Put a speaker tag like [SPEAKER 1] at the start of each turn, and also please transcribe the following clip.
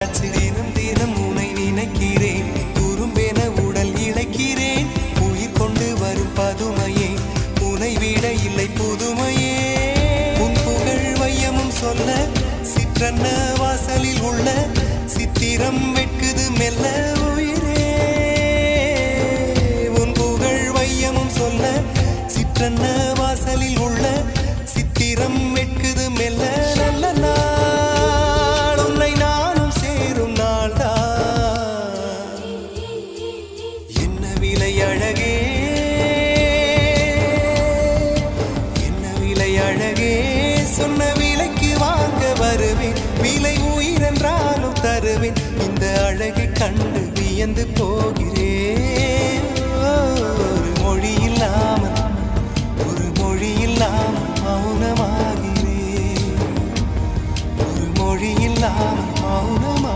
[SPEAKER 1] தினம் தினம் உனை நினைக்கிறேன், துரும்பென உடல் இழைக்கிறேன். உயிர் கொண்டு வரும் பதுமையே, உனை விட இல்லை புதுமையே. உன் புகழ் வையமும் சொல்ல சிற்றன்ன வாசலில் உள்ள சித்திரம் வெட்குது மெல்ல உயிரே. உன் புகழ் வையமும் சொல்ல சிற்றன்ன வாசலில் உள்ள சித்திரம் வெட்குது மெல்ல. நல்ல நாள் உன்னை நானும் சேரும் நாள்தான். என்ன விலை அழகே, என்ன விலை அழகே. சொன்ன விலைக்கு வாங்க வருவேன், விலை உயிரென்றாலும் தருவேன். இந்த அழகை கண்டு வியந்து போகிறேன்.